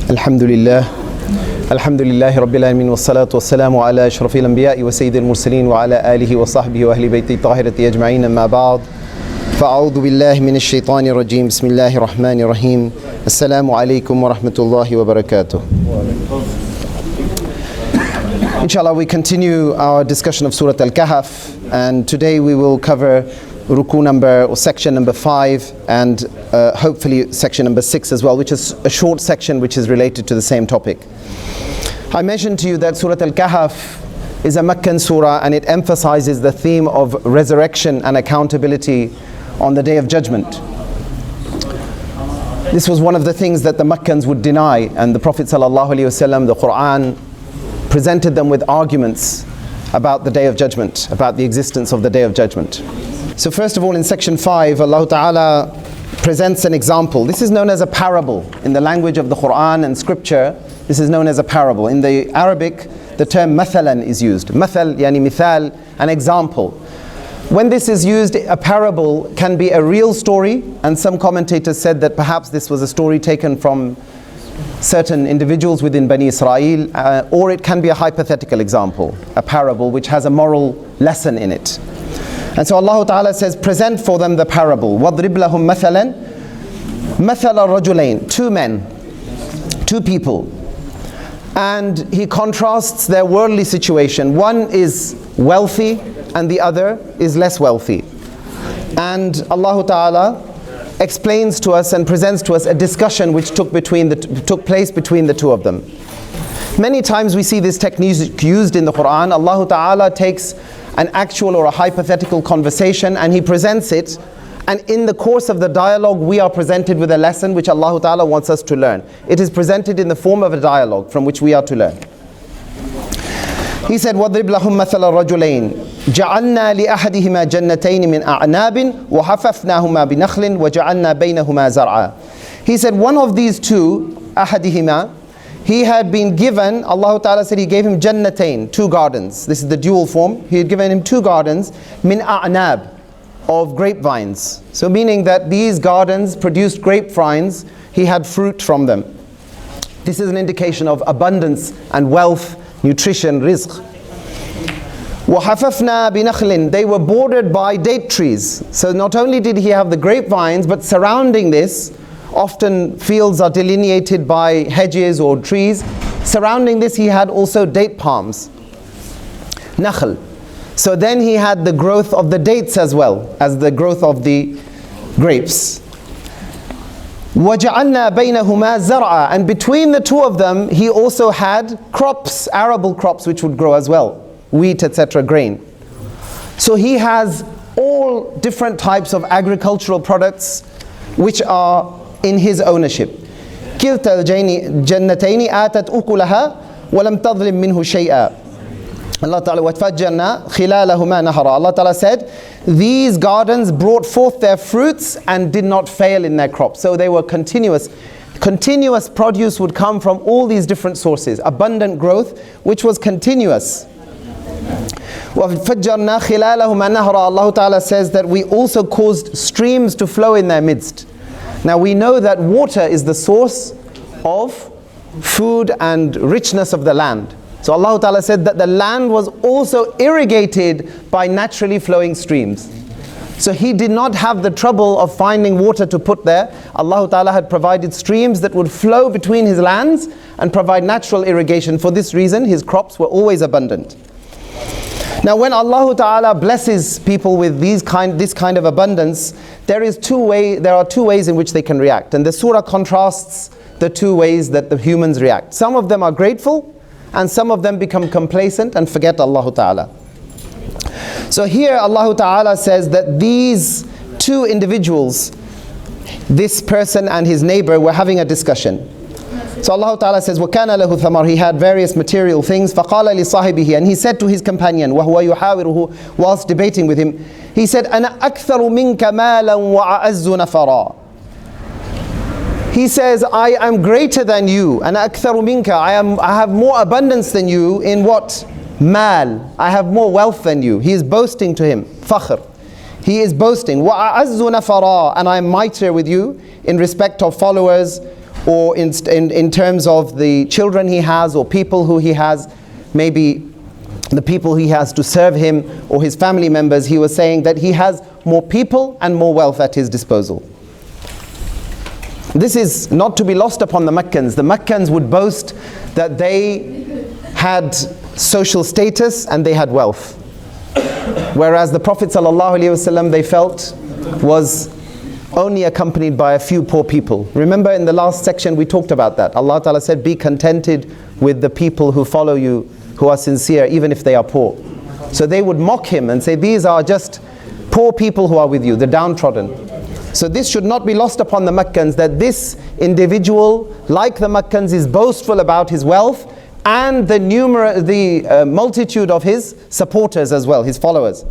Alhamdulillah Rabbil Alameen wassalatu wassalamu ala ashrafil anbiya'i wa sayyidil mursaleen wa ala alihi wa sahbihi wa ahli bayti tahirati ajma'in amma ba'd fa'a'udhu billahi minash shaitanir rajim bismillahir rahmanir rahim assalamu alaykum wa rahmatullahi wa barakatuh. Inshallah, we continue our discussion of Surat Al-Kahf, and today we will cover ruku number or section number 5 and hopefully section number 6 as well, which is a short section which is related to the same topic. I mentioned to you that Surat Al-Kahf is a Meccan surah, and it emphasizes the theme of resurrection and accountability on the Day of Judgment. This was one of the things that the Meccans would deny, and the Prophet ﷺ, the Quran, presented them with arguments about the Day of Judgment, about the existence of the Day of Judgment. So first of all, in section 5, Allah Ta'ala presents an example. This is known as a parable. In the language of the Quran and scripture, this is known as a parable. In the Arabic, the term mathalan is used. Mathal, yani mithal, an example. When this is used, a parable can be a real story, and some commentators said that perhaps this was a story taken from certain individuals within Bani Israel, or it can be a hypothetical example, a parable which has a moral lesson in it. And so Allah Ta'ala says, present for them the parable. وَضْرِبْ لَهُمْ مَثَلًا مَثَلَ الرَّجُلَيْنِ, two men, two people. And He contrasts their worldly situation. One is wealthy and the other is less wealthy. And Allah Ta'ala explains to us and presents to us a discussion which took place between the two of them. Many times we see this technique used in the Quran. Allah Ta'ala takes an actual or a hypothetical conversation and He presents it, and in the course of the dialogue we are presented with a lesson which Allah Ta'ala wants us to learn. It is presented in the form of a dialogue from which we are to learn. He said, وَضْرِبْ لَهُمْ مَثَلَ الرَّجُلَيْنِ جَعَلْنَا لِأَحَدِهِمَا جَنَّتَيْنِ مِنْ أَعْنَابٍ وَحَفَفْنَاهُمَا بِنَخْلٍ وَجَعَلْنَا بَيْنَهُمَا زَرْعًا. He said, one of these two, أَحَدِهِمَا, he had been given, Allah Ta'ala said He gave him jannatain, two gardens. This is the dual form. He had given him two gardens, min a'nab, of grapevines. So meaning that these gardens produced grapevines, he had fruit from them. This is an indication of abundance and wealth, nutrition, rizq. وَحَفَفْنَا بِنَخْلٍ, they were bordered by date trees. So not only did he have the grapevines, but surrounding this, often fields are delineated by hedges or trees. Surrounding this he had also date palms, nakhl. So then he had the growth of the dates as well as the growth of the grapes. وَجَعَلْنَا بَيْنَهُمَا زَرْعًا, and between the two of them he also had crops, arable crops which would grow as well, wheat, etc., grain. So he has all different types of agricultural products which are in his ownership. كِلْتَا الْجَنَّتَيْنِ آتَتْ أُكُلَهَا وَلَمْ تَظْلِمْ مِنْهُ شَيْئًا. Allah Ta'ala, وَتْفَجَّرْنَا خِلَالَهُمَا نَهَرًا. Allah Ta'ala said, these gardens brought forth their fruits and did not fail in their crops. So they were continuous. Continuous produce would come from all these different sources. Abundant growth, which was continuous. وَفَجَّرْنَا خِلَالَهُمَا نَهْرًا. Allah Ta'ala says that we also caused streams to flow in their midst. Now we know that water is the source of food and richness of the land. So Allah Ta'ala said that the land was also irrigated by naturally flowing streams. So He did not have the trouble of finding water to put there. Allah Ta'ala had provided streams that would flow between His lands and provide natural irrigation. For this reason, His crops were always abundant. Now when Allah Ta'ala blesses people with this kind of abundance, there are two ways in which they can react. And the surah contrasts the two ways that the humans react. Some of them are grateful, and some of them become complacent and forget Allah Ta'ala. So here Allah Ta'ala says that these two individuals, this person and his neighbor, were having a discussion. So Allah Ta'ala says, وَكَانَ لَهُ ثَمَرٌ, he had various material things. فَقَالَ لِصَاحِبِهِ, and he said to his companion, وَهُوَ يُحَاوِرُهُ, whilst debating with him, he said, أَنَا أَكْثَرُ مِنْكَ مَالًا وَأَعَزُّ نَفَرًا. He says, I am greater than you. أَنَا أَكْثَرُ مِنْكَ, I have more abundance than you in what? Mal. I have more wealth than you. He is boasting to him. Fakhr. He is boasting. وَأَعَزُّ نَفَرًا, and I am mightier with you in respect of followers. or in terms of the children he has or people who he has, maybe the people he has to serve him or his family members, he was saying that he has more people and more wealth at his disposal. This is not to be lost upon the Meccans. The Meccans would boast that they had social status and they had wealth. Whereas the Prophet ﷺ, they felt, was only accompanied by a few poor people. Remember in the last section we talked about that. Allah Ta'ala said, be contented with the people who follow you, who are sincere, even if they are poor. So they would mock him and say, these are just poor people who are with you, the downtrodden. So this should not be lost upon the Meccans, that this individual, like the Meccans, is boastful about his wealth and the multitude of his supporters as well, his followers.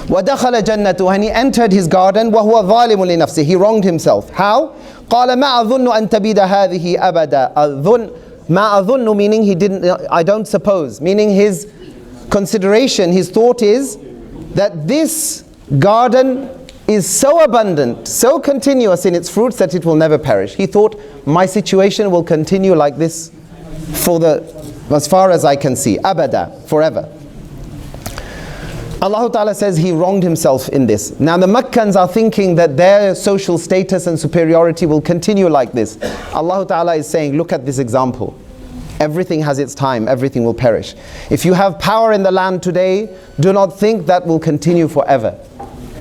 وَدَخَلَ جَنَّتُهُ, and he entered his garden, وَهُوَ ظَالِمٌ لِنَفْسِهِ, he wronged himself. How? قَالَ مَا أَظُنُّ أَن تَبِيدَ هَذِهِ أَبَدًا. مَا أَظُنُّ, meaning I don't suppose, meaning his consideration, his thought is that this garden is so abundant, so continuous in its fruits that it will never perish. He thought, my situation will continue like this as far as I can see, abada, forever. Allah Ta'ala says he wronged himself in this. Now the Meccans are thinking that their social status and superiority will continue like this. Allah Ta'ala is saying, look at this example. Everything has its time, everything will perish. If you have power in the land today, do not think that will continue forever.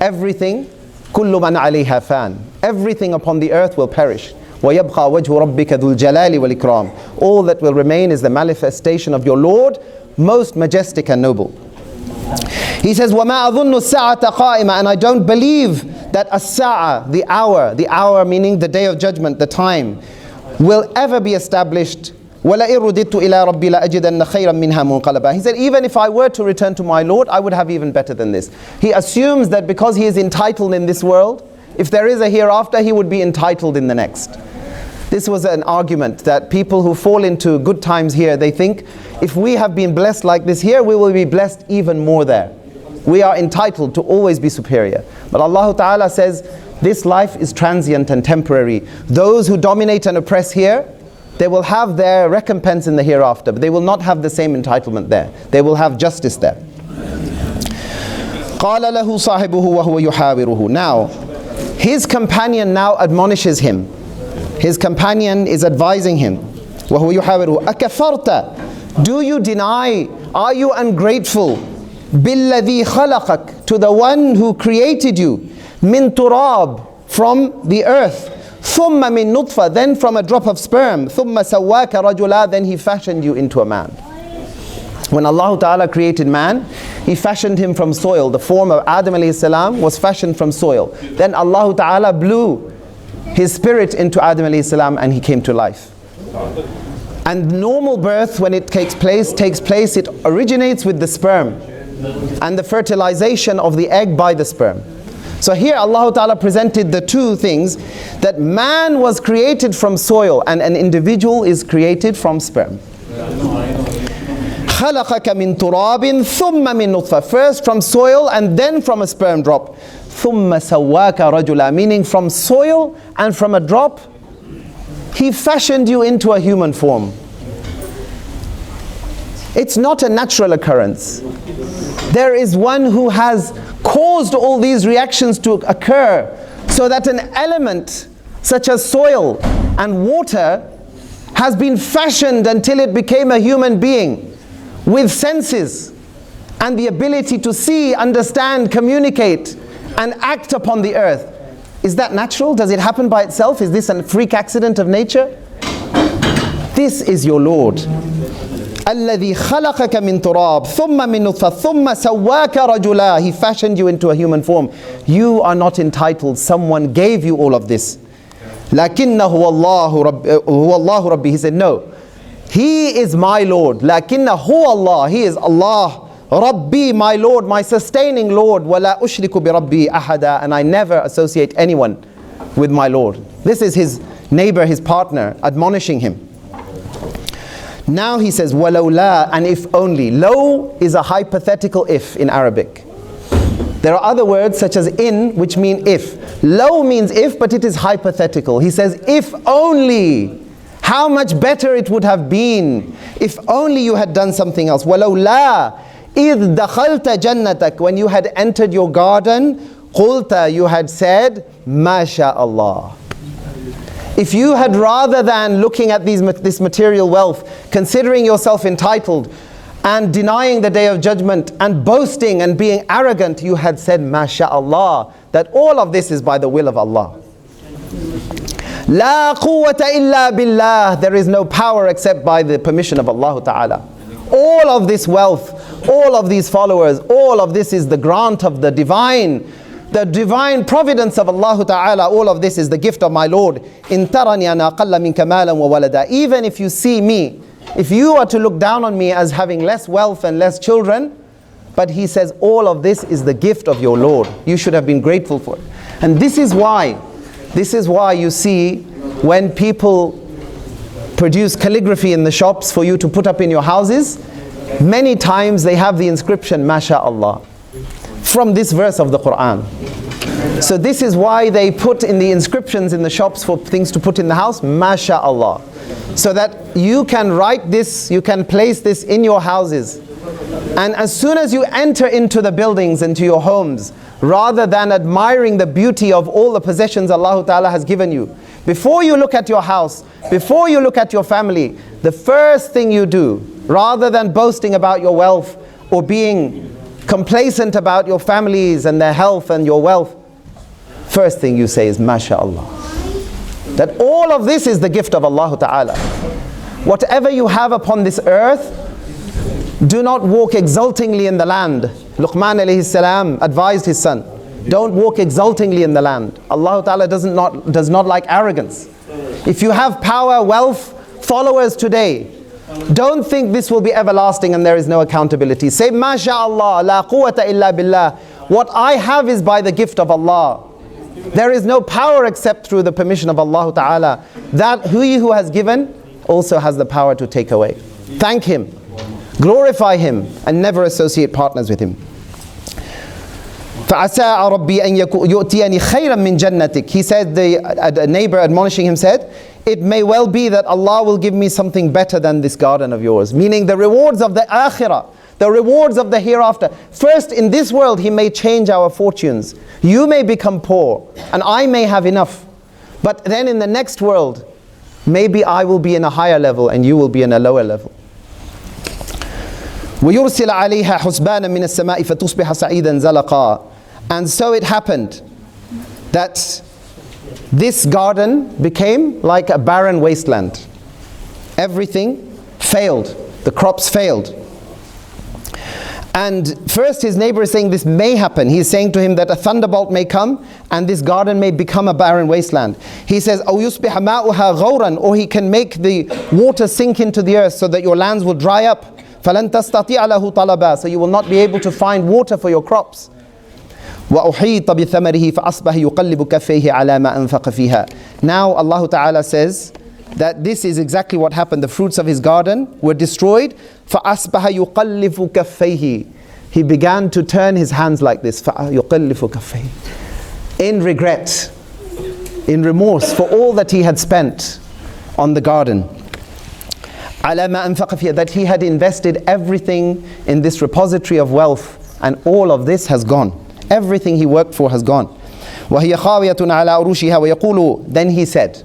Everything, كُلُّ مَنْ عَلَيْهَا فَانٍ, everything upon the earth will perish. وَيَبْقَى وَجْهُ رَبِّكَ ذُو الْجَلَالِ وَالْإِكْرَامِ. All that will remain is the manifestation of your Lord, most majestic and noble. He says, وَمَا أَظُنُّ السَّاعَةَ قَائِمًا, and I don't believe that as-sa'a, the hour meaning the day of judgment, the time, will ever be established. وَلَئِن رُدِدتُّ إِلَىٰ رَبِّي لَأَجِدَنَّ خَيْرًا مِنْهَا مُنْقَلَبًا. He said, even if I were to return to my Lord, I would have even better than this. He assumes that because he is entitled in this world, if there is a hereafter, he would be entitled in the next. This was an argument that people who fall into good times here, they think, if we have been blessed like this here, we will be blessed even more there. We are entitled to always be superior. But Allah Ta'ala says, this life is transient and temporary. Those who dominate and oppress here, they will have their recompense in the hereafter, but they will not have the same entitlement there. They will have justice there. قَالَ لَهُ صَاحِبُهُ وَهُوَ يُحَاوِرُهُ. Now, his companion now admonishes him. His companion is advising him. وَهُوَ يُحَاوِرُهُ أَكَفَرْتَ, do you deny, are you ungrateful, بِالَّذِي خَلَقَكَ, to the one who created you, مِن تُرَابٍ, from the earth, ثُمَّ مِن نُطْفَةٍ, then from a drop of sperm, ثُمَّ سَوَّاكَ رَجُلًا, then he fashioned you into a man. When Allah Ta'ala created man, he fashioned him from soil. The form of Adam alayhi salam was fashioned from soil. Then Allah Ta'ala blew his spirit into Adam alayhi salam and he came to life. And normal birth, when it takes place, it originates with the sperm and the fertilization of the egg by the sperm. So here Allah Ta'ala presented the two things, that man was created from soil and an individual is created from sperm. خَلَقَكَ مِن تُرَابٍ ثُمَّ مِن نُطْفَةٍ, first from soil and then from a sperm drop. ثُمَّ سَوَّاكَ رَجُلًا, meaning from soil and from a drop, he fashioned you into a human form. It's not a natural occurrence. There is one who has caused all these reactions to occur, so that an element such as soil and water has been fashioned until it became a human being with senses and the ability to see, understand, communicate and act upon the earth. Is that natural? Does it happen by itself? Is this a freak accident of nature? This is your Lord. الَّذِي خَلَقَكَ مِن تُرَابٍ ثُمَّ مِن نُطْفَةٍ ثُمَّ سَوَّاكَ رَجُلًا, he fashioned you into a human form. You are not entitled. Someone gave you all of this. لَكِنَّهُ هُوَ اللَّهُ رَبِّي, he said, no, he is my Lord. لَكِنَّهُ هُوَ اللَّهُ, he is Allah. Rabbi, my Lord, my sustaining Lord. وَلَا أُشْرِكُ بِرَبِّي أَحَدًا, and I never associate anyone with my Lord. This is his neighbor, his partner, admonishing him. Now he says, وَلَوْلَا, and if only. Low is a hypothetical if in Arabic. There are other words such as in, which mean if. Law means if, but it is hypothetical. He says, if only, how much better it would have been if only you had done something else. وَلَوْ لَا إِذْ دَخَلْتَ جَنَّتَكَ, when you had entered your garden, قُلْتَ, you had said, مَا شَاءَ اللَّهِ. If you had, rather than looking at this material wealth, considering yourself entitled and denying the day of judgment and boasting and being arrogant, you had said, مَا شَاءَ اللَّهِ, that all of this is by the will of Allah. La quwwata illa billah. There is no power except by the permission of Allah Ta'ala. All of this wealth, all of these followers, all of this is the grant of the divine providence of Allah Ta'ala. All of this is the gift of my Lord. In tarani ana aqalla minka malan wa walada. Even if you see me, if you are to look down on me as having less wealth and less children, but he says all of this is the gift of your Lord. You should have been grateful for it. And this is why you see when people produce calligraphy in the shops for you to put up in your houses, many times they have the inscription MashaAllah from this verse of the Quran. So this is why they put in the inscriptions in the shops for things to put in the house, MashaAllah, so that you can write this, you can place this in your houses. And as soon as you enter into the buildings, into your homes, rather than admiring the beauty of all the possessions Allah Ta'ala has given you, before you look at your house, before you look at your family, the first thing you do, rather than boasting about your wealth or being complacent about your families and their health and your wealth, first thing you say is MashaAllah. That all of this is the gift of Allah Ta'ala. Whatever you have upon this earth, do not walk exultingly in the land. Luqman alayhi salam advised his son, don't walk exultingly in the land. Allah Ta'ala does not like arrogance. If you have power, wealth, followers today, don't think this will be everlasting and there is no accountability. Say, MashaAllah, la quwwata illa billah. What I have is by the gift of Allah. There is no power except through the permission of Allah Ta'ala. That who has given also has the power to take away. Thank Him, glorify Him, and never associate partners with Him. فَعَسَىٰ رَبِّي أَن يُؤْتِيَنِي خَيْرًا مِّن جَنَّتِكَ. He said, the neighbor admonishing him said, it may well be that Allah will give me something better than this garden of yours. Meaning the rewards of the akhirah, the rewards of the hereafter. First, in this world, He may change our fortunes. You may become poor, and I may have enough. But then in the next world, maybe I will be in a higher level and you will be in a lower level. وَيُرْسِلَ عَلَيْهَا حُسْبَانًا مِنَ السَّمَاءِ فَتُصْبِحَ سَعِيدًا زَلَقًا. And so it happened that this garden became like a barren wasteland. Everything failed. The crops failed. And first his neighbor is saying this may happen. He's saying to him that a thunderbolt may come and this garden may become a barren wasteland. He says, أَوْ يُصْبِحَ مَاؤُهَا غَوْرًا, or he can make the water sink into the earth so that your lands will dry up. فَلَن تَسْتَطِيعَ لَهُ طَلَبًا. So you will not be able to find water for your crops. وَأُحِيطَ بِثَمَرِهِ فَأَصْبَحَ يُقَلِّبُ كَفَّيْهِ عَلَى مَا أَنفَقَ فِيهَا. Now Allah Ta'ala says that this is exactly what happened. The fruits of his garden were destroyed. فَأَصْبَحَ يُقَلِّفُ كَفَّيْهِ. He began to turn his hands like this. فَيُقَلِّفُ كَفَّيْهِ. In regret, in remorse for all that he had spent on the garden. عَلَى مَا أَنفَقَ فِيهَا. That he had invested everything in this repository of wealth, and all of this has gone. Everything he worked for has gone. وَهِيَ خَاوِيَةٌ عَلَىٰ عُرُوشِهَا وَيَقُولُ. Then he said,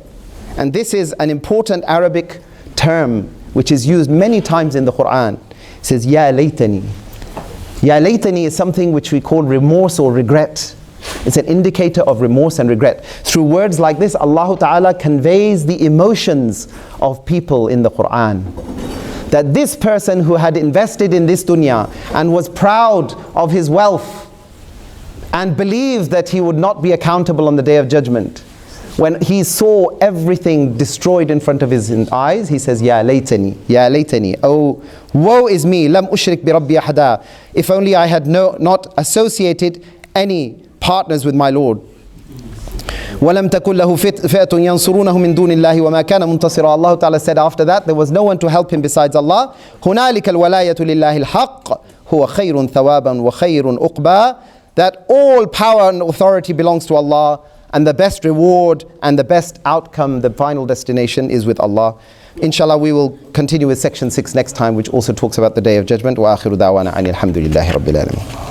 and this is an important Arabic term which is used many times in the Quran. It says, Ya laytani. Ya laytani is something which we call remorse or regret. It's an indicator of remorse and regret. Through words like this, Allah Ta'ala conveys the emotions of people in the Quran. That this person who had invested in this dunya and was proud of his wealth and believed that he would not be accountable on the Day of Judgment, when he saw everything destroyed in front of his eyes, he says, Ya laytani, Ya laytani. Oh, woe is me, lam ushrik bi rabbi ahada. If only I had not associated any partners with my Lord. وَلَمْ تَكُنْ لَهُ فِئَةٌ يَنْصُرُونَهُ مِنْ دُونِ اللَّهِ وَمَا كَانَ مُنْتَصِرًا. Allah Ta'ala said after that, there was no one to help him besides Allah. هُنَالِكَ الْوَلَايَةُ لِلَّهِ الْحَقِّ هُوَ خَيْرٌ ثَوَابًا وَخَيْرٌ أُقْبًا. That all power and authority belongs to Allah, and the best reward and the best outcome, the final destination is with Allah. Inshallah, we will continue with section 6 next time, which also talks about the Day of Judgment. Wa akhiru da'wana anil hamdulillahi rabbil alamin.